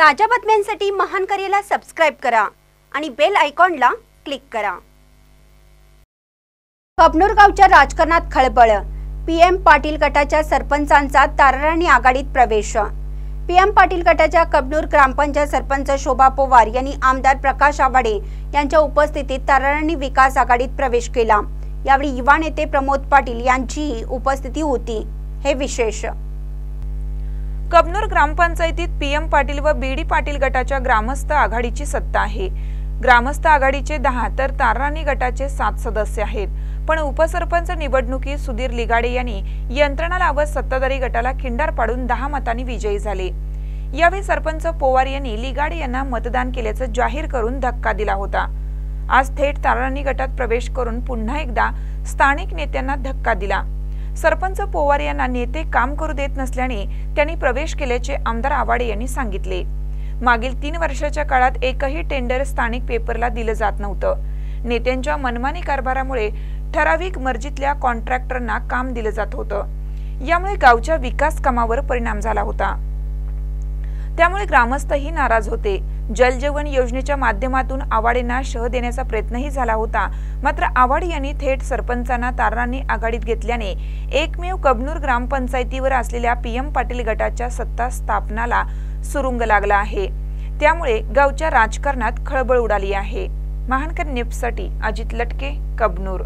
ताज्या बातम्यांसाठी महान करेला सबस्क्राइब करा आणि बेल आयकॉनला क्लिक करा। कबनूर गावच्या राजकारणात खळबळ, पीएम पाटील गटाच्या सरपंचांचा ताराराणी आघाडीत प्रवेश। पीएम पाटील गटाच्या कबनूर ग्रामपंचायत सरपंच शोभा पवार यांनी आमदार प्रकाश आवाडे यांच्या उपस्थितीत ताराराणी विकास आघाडीत प्रवेश केला। यावेळी युवा नेते प्रमोद पाटील यांचीही उपस्थिती होती। हे विशेष। कबनूर ग्रामपंचायतीत पीएम पाटील व बीडी पाटील गटाच्या ग्रामस्थ आघाडीची सत्ता आहे। ग्रामस्थ आघाडीचे 10 तर ताराराणी गटाचे 7 सदस्य आहेत। पण उपसरपंच निवडणुकीत सुधीर लिगाडे यांनी यंत्रणा लावत सत्ताधारी गटाला खिंडार पाडून 10 मतांनी विजयी झाले। यावेळी सरपंच पवार यांनी लिगाडे यांना मतदान केल्याचं जाहीर करून धक्का दिला होता। आज थेट ताराराणी गटात प्रवेश करून पुन्हा एकदा स्थानिक नेत्यांना धक्का दिला। सरपंच पवार यांना नेते काम करू देत नसल्याने त्यांनी प्रवेश केल्याचे आमदार आवाडे यांनी सांगितले। मागील 3 वर्षाच्या काळात एकही टेंडर स्थानिक पेपरला दिलं जात नव्हतं। नेत्यांच्या मनमानी कारभारामुळे ठराविक मर्जीतल्या कॉन्ट्रॅक्टरना काम दिलं जात होतं। यामुळे गावच्या विकास कामावर परिणाम झाला होता। त्यामुळे ग्रामस्थही नाराज होते। जल जीवन योजनेच्या माध्यमातून आवाडेंना शह देण्याचा प्रयत्नही झाला होता, मात्र आवाडे यांनी थेट सरपंचांना ताराराणी आघाडीत घेतल्याने एकमेव कबनूर ग्रामपंचायतीवर असलेल्या पीएम पाटील गटाच्या सत्ता स्थापनाला सुरुंग लागला आहे। त्यामुळे गावच्या राजकारणात खळबळ उडाली आहे। महानकर न्यूजसाठी अजित लटके, कबनूर।